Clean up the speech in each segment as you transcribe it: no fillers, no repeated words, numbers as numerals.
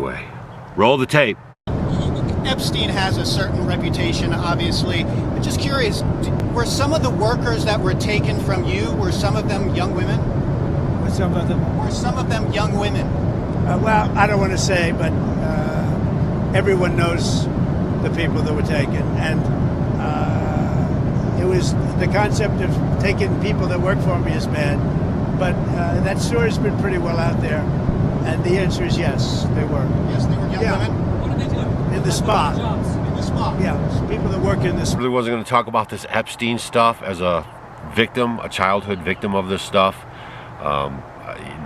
anyway. Roll the tape. Epstein has a certain reputation, obviously. But just curious, were some of the workers that were taken from you, were some of them young women? Were some of them young women? Well, I don't want to say, but everyone knows the people that were taken. And it was the concept of taking people that work for me is bad. But that story's been pretty well out there. And the answer is yes, they were. Yes, they were young women? What did they do? In the spa. In the spa? Yeah, people that work in this. I really wasn't going to talk about this Epstein stuff as a victim, a childhood victim of this stuff.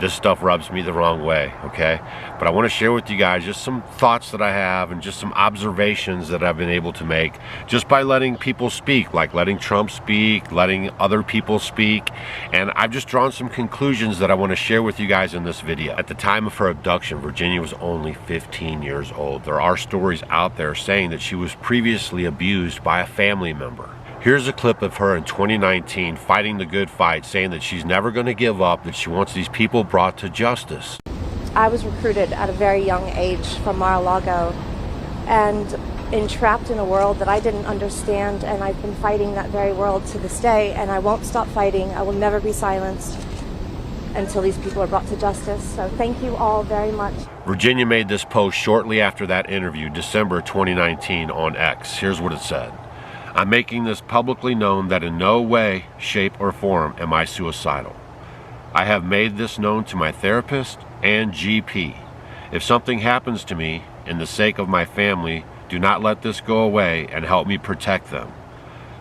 This stuff rubs me the wrong way, okay? But I want to share with you guys just some thoughts that I have and just some observations that I've been able to make just by letting people speak, like letting Trump speak, letting other people speak. And I've just drawn some conclusions that I want to share with you guys in this video. At the time of her abduction, Virginia was only 15 years old. There are stories out there saying that she was previously abused by a family member. Here's a clip of her in 2019 fighting the good fight, saying that she's never going to give up, that she wants these people brought to justice. I was recruited at a very young age from Mar-a-Lago and entrapped in a world that I didn't understand, and I've been fighting that very world to this day, and I won't stop fighting. I will never be silenced until these people are brought to justice. So thank you all very much. Virginia made this post shortly after that interview, December 2019, on X. Here's what it said. I'm making this publicly known that in no way, shape, or form am I suicidal. I have made this known to my therapist and GP. If something happens to me, in the sake of my family, do not let this go away and help me protect them.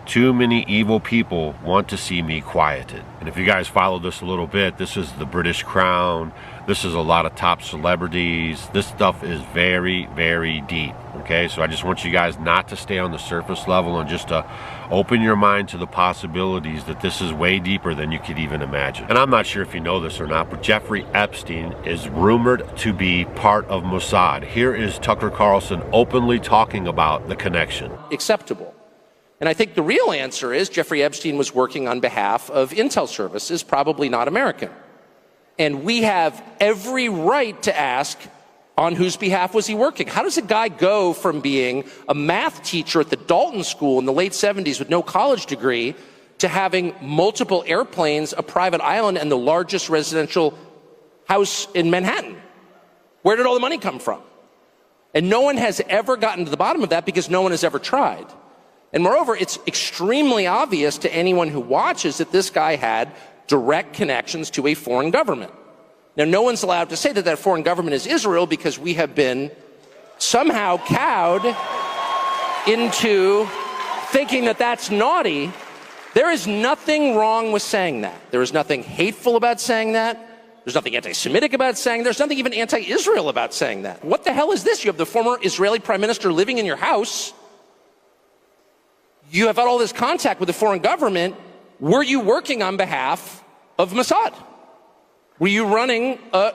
Too many evil people want to see me quieted. And if you guys follow this a little bit, this is the British Crown. This is a lot of top celebrities. This stuff is very, very deep. Okay, so I just want you guys not to stay on the surface level and just to open your mind to the possibilities that this is way deeper than you could even imagine. And I'm not sure if you know this or not, but Jeffrey Epstein is rumored to be part of Mossad. Here is Tucker Carlson openly talking about the connection. Acceptable. And I think the real answer is Jeffrey Epstein was working on behalf of intel services, probably not American. And we have every right to ask, on whose behalf was he working? How does a guy go from being a math teacher at the Dalton School in the late 70s with no college degree to having multiple airplanes, a private island, and the largest residential house in Manhattan? Where did all the money come from? And no one has ever gotten to the bottom of that because no one has ever tried. And moreover, it's extremely obvious to anyone who watches that this guy had direct connections to a foreign government. Now, no one's allowed to say that that foreign government is Israel because we have been somehow cowed into thinking that that's naughty. There is nothing wrong with saying that. There is nothing hateful about saying that. There's nothing anti-Semitic about saying that. There's nothing even anti-Israel about saying that. What the hell is this? You have the former Israeli prime minister living in your house. You have had all this contact with the foreign government. Were you working on behalf of Mossad? Were you running a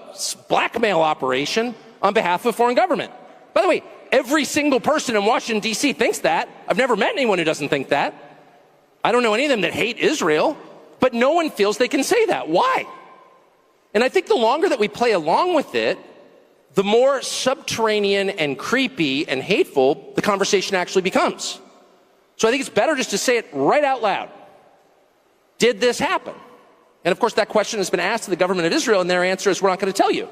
blackmail operation on behalf of a foreign government? By the way, every single person in Washington, D.C. thinks that. I've never met anyone who doesn't think that. I don't know any of them that hate Israel, but no one feels they can say that. Why? And I think the longer that we play along with it, the more subterranean and creepy and hateful the conversation actually becomes. So I think it's better just to say it right out loud. Did this happen? And of course, that question has been asked to the government of Israel, and their answer is, we're not going to tell you.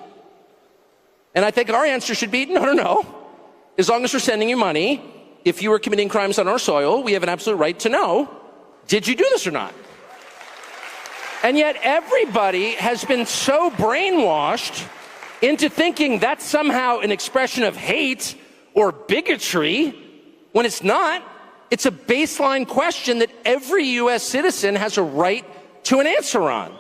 And I think our answer should be, no. As long as we're sending you money, if you were committing crimes on our soil, we have an absolute right to know, did you do this or not? And yet everybody has been so brainwashed into thinking that's somehow an expression of hate or bigotry, when it's not. It's a baseline question that every U.S. citizen has a right to an answer on.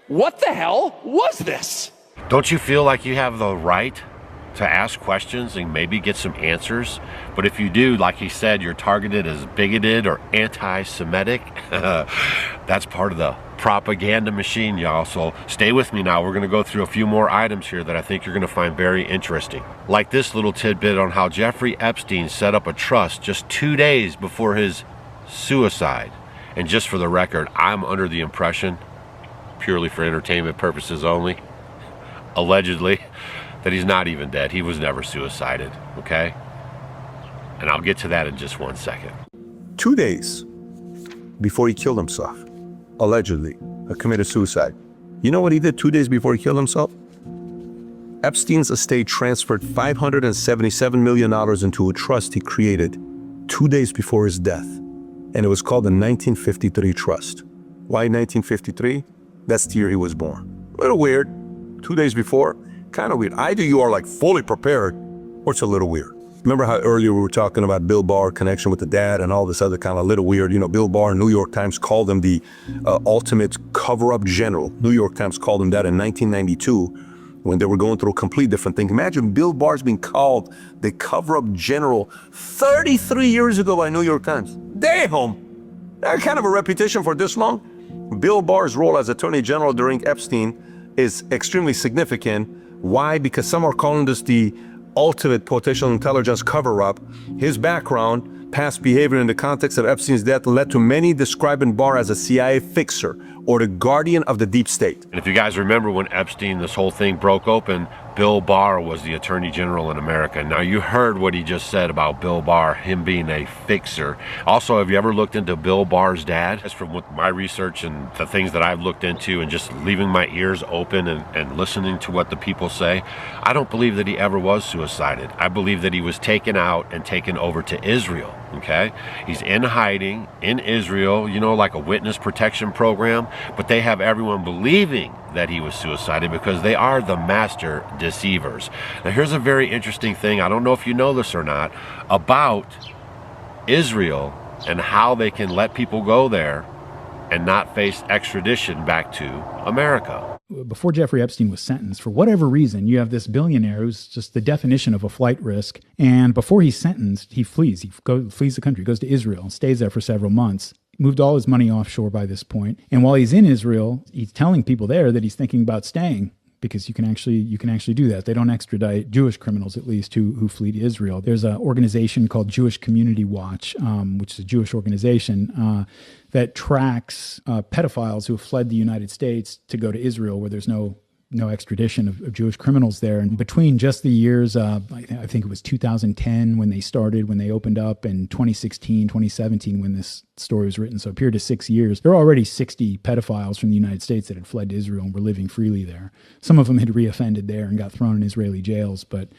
What the hell was this? Don't you feel like you have the right to ask questions and maybe get some answers? But if you do, like he said, you're targeted as bigoted or anti-Semitic. That's part of the propaganda machine, y'all. So stay with me now. We're going to go through a few more items here that I think you're going to find very interesting. Like this little tidbit on how Jeffrey Epstein set up a trust just 2 days before his suicide. And just for the record, I'm under the impression, purely for entertainment purposes only, allegedly, that he's not even dead. He was never suicided, okay? And I'll get to that in just 1 second. 2 days before he killed himself, allegedly, committed suicide. You know what he did 2 days before he killed himself? Epstein's estate transferred $577 million into a trust he created 2 days before his death. And it was called the 1953 Trust. Why 1953? That's the year he was born. A little weird. 2 days before, kind of weird. Either you are like fully prepared, or it's a little weird. Remember how earlier we were talking about Bill Barr connection with the dad and all this other kind of little weird, Bill Barr, New York Times called him the ultimate cover-up general. New York Times called him that in 1992 when they were going through a complete different thing. Imagine Bill Barr's being called the cover-up general 33 years ago by New York Times. Damn! That kind of a reputation for this long? Bill Barr's role as Attorney General during Epstein is extremely significant. Why? Because some are calling this the ultimate potential intelligence cover-up. His background, past behavior in the context of Epstein's death led to many describing Barr as a CIA fixer or the guardian of the deep state. And if you guys remember when Epstein, this whole thing broke open, Bill Barr was the Attorney General in America. Now you heard what he just said about Bill Barr, him being a fixer. Also, have you ever looked into Bill Barr's dad? That's from what my research and the things that I've looked into and just leaving my ears open and listening to what the people say. I don't believe that he ever was suicided. I believe that he was taken out and taken over to Israel. Okay, he's in hiding in Israel, like a witness protection program, but they have everyone believing that he was suicided because they are the master deceivers. Now here's a very interesting thing, I don't know if you know this or not, about Israel and how they can let people go there and not face extradition back to America. Before Jeffrey Epstein was sentenced, for whatever reason, you have this billionaire who's just the definition of a flight risk. And before he's sentenced, he flees. He flees the country, goes to Israel, stays there for several months, moved all his money offshore by this point. And while he's in Israel, he's telling people there that he's thinking about staying, because you can actually do that. They don't extradite Jewish criminals, at least, who flee to Israel. There's an organization called Jewish Community Watch, which is a Jewish organization that tracks pedophiles who have fled the United States to go to Israel, where there's no extradition of Jewish criminals there. And between just the years, I think it was 2010 when they opened up, and 2016, 2017 when this story was written, so a period of 6 years, there were already 60 pedophiles from the United States that had fled to Israel and were living freely there. Some of them had reoffended there and got thrown in Israeli jails. But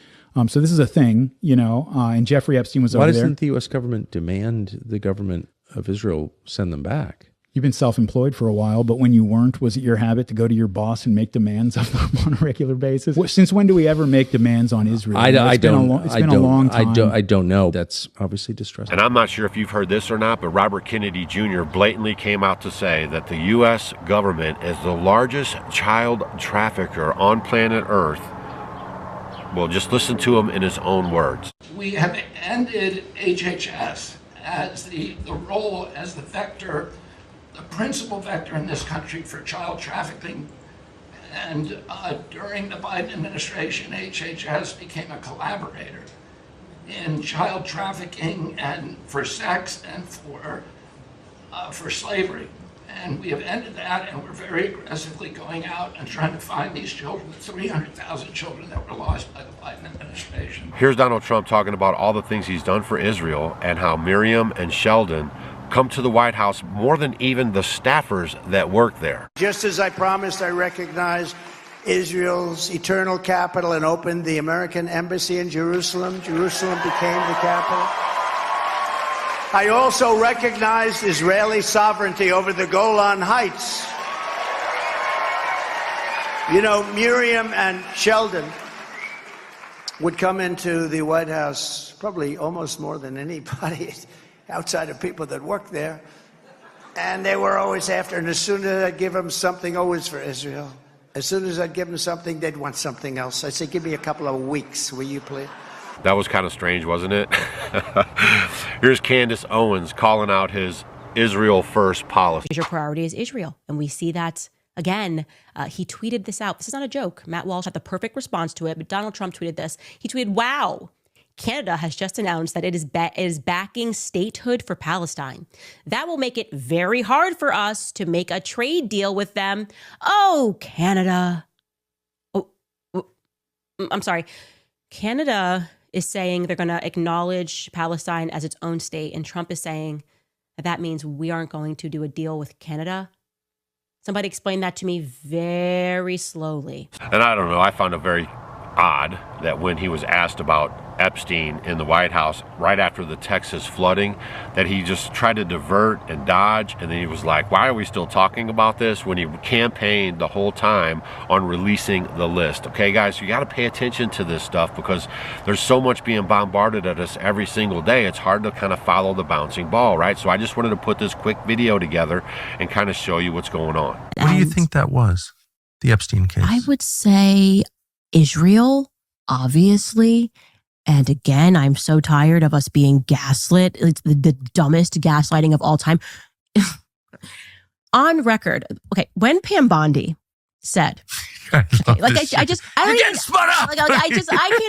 so this is a thing, and Jeffrey Epstein was over there. Why doesn't the U.S. government demand the government of Israel send them back? You've been self-employed for a while, but when you weren't, was it your habit to go to your boss and make demands of them on a regular basis? Since when do we ever make demands on Israel? It's been a long time. I don't know. That's obviously distressing. And I'm not sure if you've heard this or not, but Robert Kennedy Jr. blatantly came out to say that the U.S. government is the largest child trafficker on planet Earth. Well, just listen to him in his own words. We have ended HHS as the role as the principal vector in this country for child trafficking. And during the Biden administration, HHS became a collaborator in child trafficking and for sex and for slavery. And we have ended that, and we're very aggressively going out and trying to find these children, the 300,000 children that were lost by the Biden administration. Here's Donald Trump talking about all the things he's done for Israel and how Miriam and Sheldon come to the White House more than even the staffers that work there. Just as I promised, I recognize Israel's eternal capital and opened the American embassy in Jerusalem. Jerusalem became the capital. I also recognized Israeli sovereignty over the Golan Heights. Miriam and Sheldon would come into the White House probably almost more than anybody outside of people that worked there. And they were always after, and as soon as I'd give them something, always for Israel. As soon as I'd give them something, they'd want something else. I'd say, give me a couple of weeks, will you please? That was kind of strange, wasn't it? Here's Candace Owens calling out his Israel first policy. Major priority is Israel. And we see that again. He tweeted this out. This is not a joke. Matt Walsh had the perfect response to it, but Donald Trump tweeted this. He tweeted, wow, Canada has just announced that it is backing statehood for Palestine. That will make it very hard for us to make a trade deal with them. Oh, Canada. I'm sorry, Canada is saying they're going to acknowledge Palestine as its own state, and Trump is saying that means we aren't going to do a deal with Canada. Somebody explain that to me very slowly. And I don't know, I found it very odd that when he was asked about Epstein in the White House right after the Texas flooding, that he just tried to divert and dodge, and then he was like, why are we still talking about this, when he campaigned the whole time on releasing the list. Okay, guys, you got to pay attention to this stuff because there's so much being bombarded at us every single day. It's hard to kind of follow the bouncing ball, right? So I just wanted to put this quick video together and kind of show you what's going on. What do you think that was, the Epstein case? I would say Israel, obviously. And again, I'm so tired of us being gaslit. It's the dumbest gaslighting of all time. On record, okay, when Pam Bondi said, I can't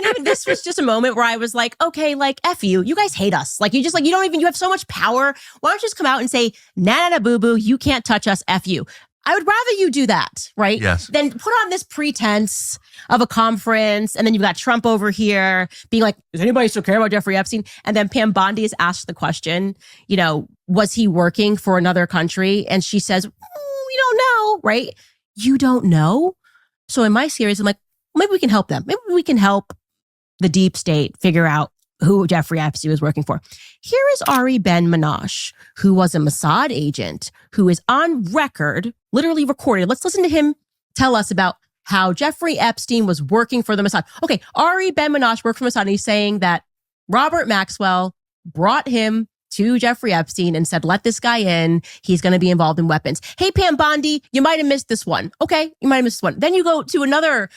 even, this was just a moment where I was like, okay, like, F you guys hate us. Like, you have so much power. Why don't you just come out and say, nah, boo-boo, you can't touch us, F you. I would rather you do that, right? Yes. Than put on this pretense of a conference, and then you've got Trump over here being like, does anybody still care about Jeffrey Epstein? And then Pam Bondi is asked the question, was he working for another country? And she says, we don't know, right? You don't know? So in my series, I'm like, maybe we can help them. Maybe we can help the deep state figure out who Jeffrey Epstein was working for. Here is Ari Ben-Menashe, who was a Mossad agent, who is on record, literally recorded. Let's listen to him tell us about how Jeffrey Epstein was working for the Mossad. Okay, Ari Ben-Menashe worked for Mossad, and he's saying that Robert Maxwell brought him to Jeffrey Epstein and said, let this guy in. He's going to be involved in weapons. Hey, Pam Bondi, you might have missed this one. Okay, you might have missed this one. Then you go to another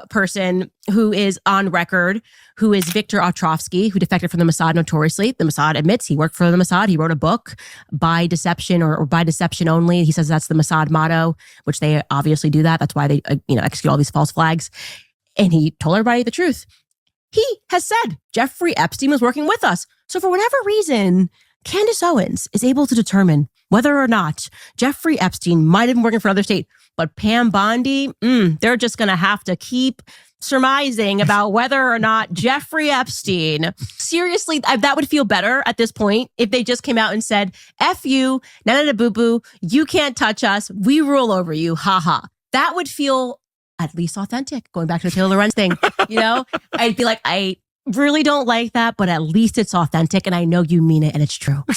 person who is on record, who is Viktor Ostrovsky, who defected from the Mossad notoriously. The Mossad admits he worked for the Mossad. He wrote a book, By Deception or By Deception Only. He says that's the Mossad motto, which they obviously do that. That's why they execute all these false flags. And he told everybody the truth. He has said Jeffrey Epstein was working with us. So for whatever reason, Candace Owens is able to determine whether or not Jeffrey Epstein might have been working for another state. But Pam Bondi, they're just going to have to keep surmising about whether or not Jeffrey Epstein. Seriously, that would feel better at this point if they just came out and said, F you, na boo boo, you can't touch us. We rule over you. Ha ha. That would feel at least authentic. Going back to the Taylor Lorenz thing, I'd be like, I really don't like that, but at least it's authentic and I know you mean it and it's true. And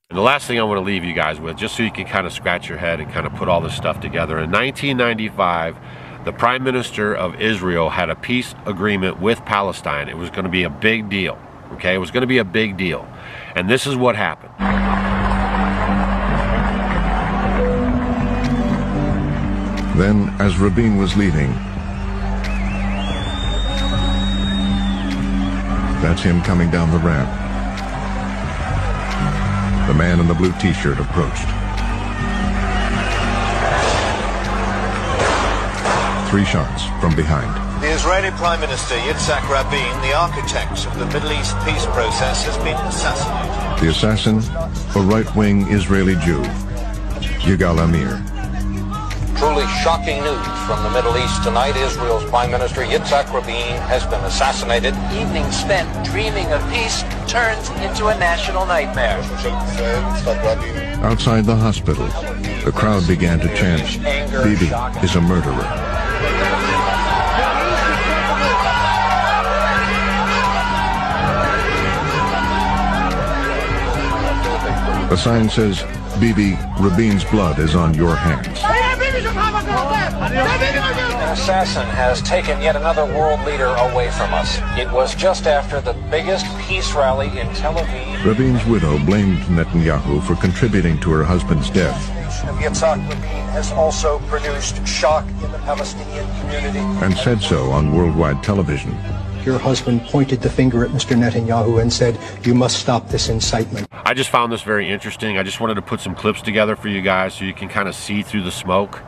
the last thing I want to leave you guys with, just so you can kind of scratch your head and kind of put all this stuff together. In 1995, the Prime Minister of Israel had a peace agreement with Palestine. It was going to be a big deal. Okay, it was going to be a big deal. And this is what happened. Then, as Rabin was leaving, that's him coming down the ramp. The man in the blue t-shirt approached. 3 shots from behind. The Israeli Prime Minister Yitzhak Rabin, the architect of the Middle East peace process, has been assassinated. The assassin, a right-wing Israeli Jew, Yigal Amir. Truly shocking news from the Middle East tonight. Israel's Prime Minister Yitzhak Rabin has been assassinated. Evening spent dreaming of peace turns into a national nightmare. Outside the hospital, the crowd began to chant, Bibi is a murderer. The sign says, Bibi, Rabin's blood is on your hands. An assassin has taken yet another world leader away from us. It was just after the biggest peace rally in Tel Aviv. Rabin's widow blamed Netanyahu for contributing to her husband's death. Yitzhak Rabin has also produced shock in the Palestinian community. And said so on worldwide television. Your husband pointed the finger at Mr. Netanyahu and said, you must stop this incitement. I just found this very interesting. I just wanted to put some clips together for you guys so you can kind of see through the smoke,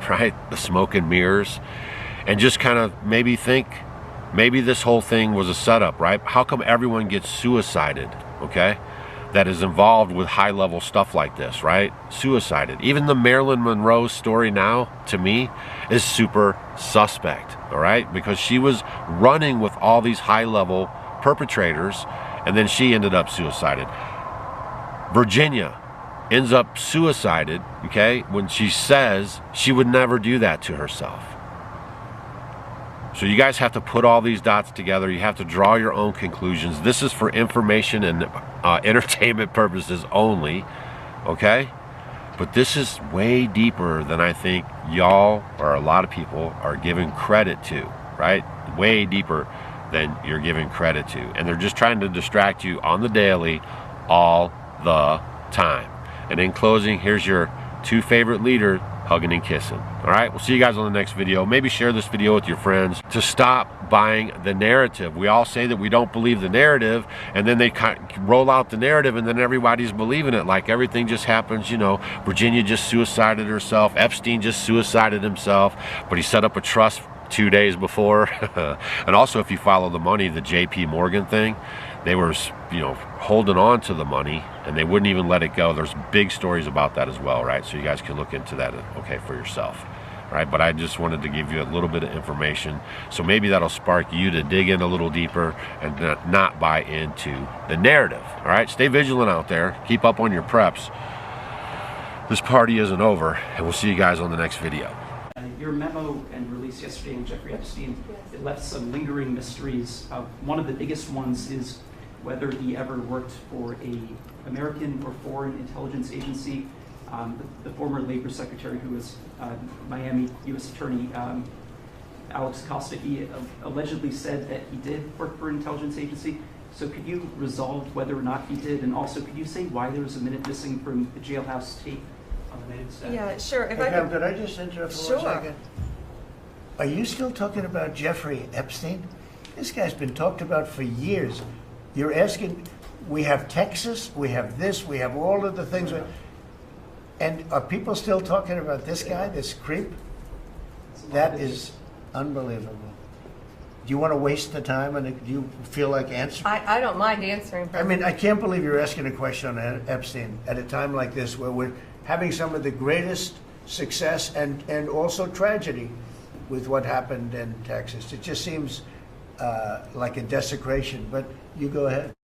right? The smoke and mirrors. And just kind of maybe think, maybe this whole thing was a setup, right? How come everyone gets suicided, okay? that is involved with high-level stuff like this, right? Suicided. Even the Marilyn Monroe story now, to me, is super suspect, all right? Because she was running with all these high-level perpetrators, and then she ended up suicided. Virginia ends up suicided, okay, when she says she would never do that to herself. So you guys have to put all these dots together. You have to draw your own conclusions. This is for information and entertainment purposes only, okay? But this is way deeper than I think y'all or a lot of people are giving credit to, right? Way deeper than you're giving credit to. And they're just trying to distract you on the daily all the time. And in closing, here's your two favorite leaders hugging and kissing. All right, we'll see you guys on the next video. Maybe share this video with your friends to stop buying the narrative. We all say that we don't believe the narrative, and then they roll out the narrative, and then everybody's believing it. Like everything just happens, you know, Virginia just suicided herself, Epstein just suicided himself, but he set up a trust 2 days before. And also, if you follow the money, the JP Morgan thing, they were, you know, holding on to the money and they wouldn't even let it go. There's big stories about that as well, right? So you guys can look into that, okay, for yourself, right? But I just wanted to give you a little bit of information, so maybe that'll spark you to dig in a little deeper and not buy into the narrative. All right, stay vigilant out there. Keep up on your preps. This party isn't over, and we'll see you guys on the next video. Your memo and release yesterday on Jeffrey Epstein, it left some lingering mysteries. One of the biggest ones is whether he ever worked for a American or foreign intelligence agency. The former labor secretary, who was Miami U.S. Attorney Alex Acosta, he allegedly said that he did work for an intelligence agency. So could you resolve whether or not he did? And also, could you say why there was a minute missing from the jailhouse tape on the main staff? Yeah, sure. If Hey, Pam, could I just interrupt for 1 second? Are you still talking about Jeffrey Epstein? This guy's been talked about for years. You're asking, we have Texas, we have this, we have all of the things. And are people still talking about this guy, this creep? That is unbelievable. Do you want to waste the time, and do you feel like answering? I don't mind answering. I mean, I can't believe you're asking a question on Epstein at a time like this, where we're having some of the greatest success and also tragedy with what happened in Texas. It just seems like a desecration, but you go ahead.